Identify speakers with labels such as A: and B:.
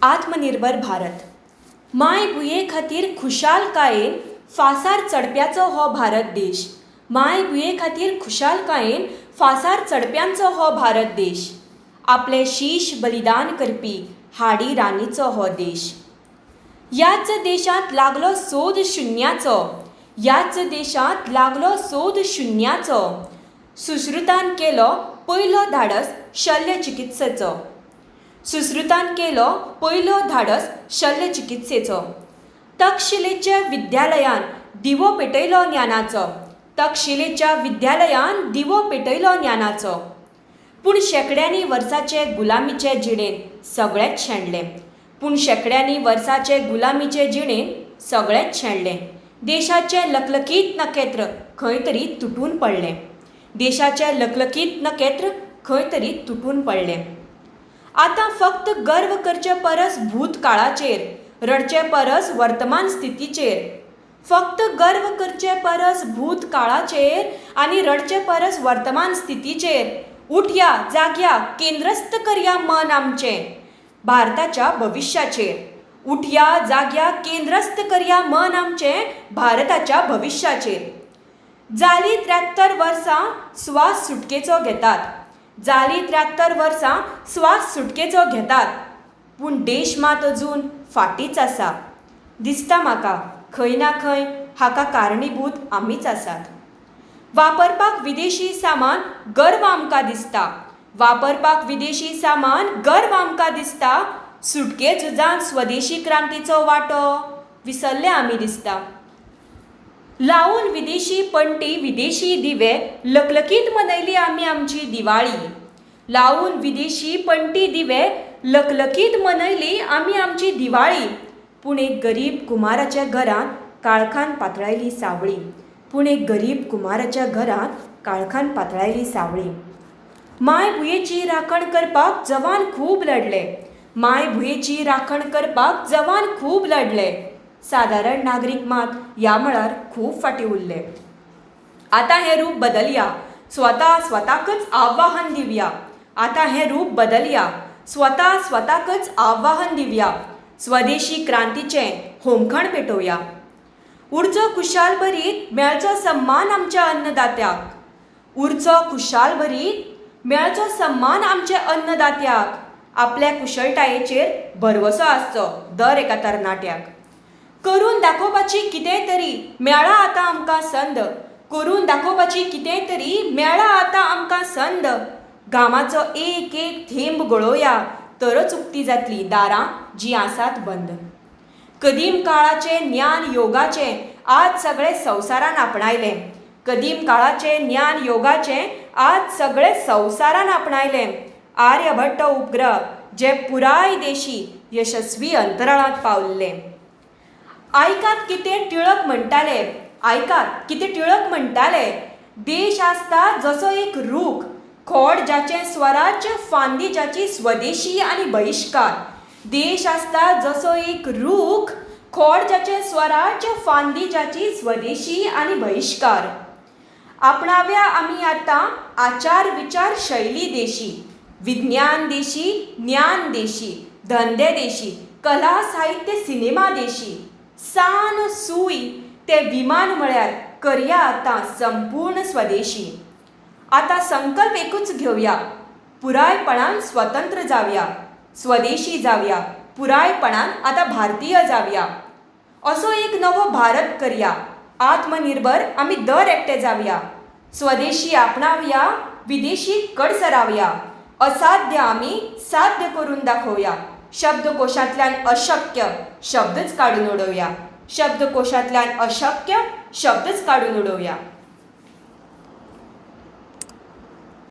A: आत्मनिर्भर भारत। माय भुये खातीर खुशालकायेन फासार चडप्याचो हो भारत देश। माय भुये खातीर खुशालकायेन फासार चडप्यांचो हो भारत देश। आपले शीश बलिदान करपी हाडी रानीचो हो देश। याच देशांत लागलो सोद शुन्याचो, याच देशांत लागलो सोद शुन्याचो। सुश्रुतान केलो पयलो धाडस शल्य चिकित्सेचो। सुश्रुतान केलो पयलो धाडस शल्य चिकित्सेचो। तक्षशिलेच्या विद्यालयान दिवो पेटयलो ज्ञानाचो। तक्षशिलेच्या विद्यालयान दिवो पेटयलो ज्ञानाचो। पूण शेकड्यांनी वर्साचे गुलामीचे जिणेन सगळेंच शेणलें। पूण शेकड्यांनी वर्साचे गुलामीचे जिणेन सगळेंच शेणलें। देशाचें लकलकीत नखेत्र खंय तरी तुटून पडलें। देशाचें लकलकीत नखेत्र खंय तरी तुटून पडलें। आतां फक्त गर्व करचे परस भूतकाळाचेर, रडचे परस वर्तमान स्थितीचेर। फक्त गर्व करचे परस भूतकाळाचेर आनी रडचे परस वर्तमान स्थितीचेर। उठया, जाग्या, केंद्रस्थ करया मन आमचें भारताच्या भविश्याचेर। उठया, जाग्या, केंद्रस्थ करया मन आमचें भारताच्या भविश्याचेर। जाली 73 वर्सां स्वास सुटकेचो घेतात। जाली 73 वर्सां स्वास सुटकेचो घेतात। पूण देश मात अजून फाटींच आसा। दिसता म्हाका खंय ना खंय हाका कारणीभूत आमीच आसात। वापरपाक विदेशी सामान गर्व आमकां दिसता। वापरपाक विदेशी सामान गर्व आमकां दिसता। सुटके झुजांत स्वदेशी क्रांतीचो वांटो विसरले आमी दिसता। लावून विदेशी पणटी विदेशी दिवे लकलकीत मनयली आमी आमची दिवाळी। लावून विदेशी पणटी दिवे लकलकीत मनयली आमी आमची दिवाळी। पूण एक गरीब कुमाराच्या घरांत काळखान पातळायली सावळी। पूण एक गरीब कुमाराच्या घरांत काळखान पातळायली सावळी। माय भुयेची राखण करपाक जवान खूब लढले। माय भुयेची राखण करपाक जवान खूब लढले। सादारण नागरीक मात ह्या मळार खूब फाटीं उरले। आतां हें रूप बदलया, स्वताकच आव्हान दिवया। आतां हें रूप बदलया, स्वताकच आव्हान दिवया। स्वदेशी क्रांतीचें होमखण पेटोवया। उरचो खुशाल भरीत मेळचो सन्मान आमच्या अन्नदात्याक। उरचो खुशाल भरीत मेळचो सन्मान आमच्या अन्नदात्याक। आपल्या कुशळटायेचेर भरवसो आसचो दर एका तरणाट्याक। करून दाखोवपाची कितेंय तरी मेळ्ळा आतां आमकां संद। करून दाखोवपाची कितेंय तरी मेळ्ळा आतां आमकां संद। घामाचो एक एक थेंब गळोवया तरच उक्ती जातली दारां जीं आसात बंद। कदीम काळाचें ज्ञान योगाचें आज सगळे संवसारान आपणायलें। कदीम काळाचें ज्ञान योगाचें आज सगळे संवसारान आपणायलें। आर्यभट्ट उपग्रह जे पुराय देशी यशस्वी अंतराळांत पावल्ले। आयकात कितें टिळक म्हणटाले, आयकात कितें टिळक म्हणटाले, देश आसता जसो एक रूख, खोड जाचें स्वराज्य, फांदी जाची स्वदेशी आनी बहिश्कार। देश आसता जसो एक रूख, खोड जाचें स्वराज्य, फांदी जाची स्वदेशी आनी बहिश्कार। आपणाव्या आमी आतां आचार विचार शैली देशी, विज्ञान देशी, ज्ञान देशी, धंदे देशी, कला साहित्य सिनेमा देशी। सान सूय ते विमान म्हळ्यार करया आतां संपूर्ण स्वदेशी। आतां संकल्प एकूच घेवया, पुरायपणान स्वतंत्र जावया। स्वदेशी जावया, पुरायपणान आतां भारतीय जावया। असो एक नवो भारत करया, आत्मनिर्भर आमी दर एकटे जावया। स्वदेशी आपणावया, विदेशी कड सरावया। असाध्य आमी साध्य करून दाखोवया। शब्दकोशांतल्यान अशक्य शब्दच काडून उडोवया। शब्दकोशांतल्यान अशक्य शब्दच काडून उडोवया।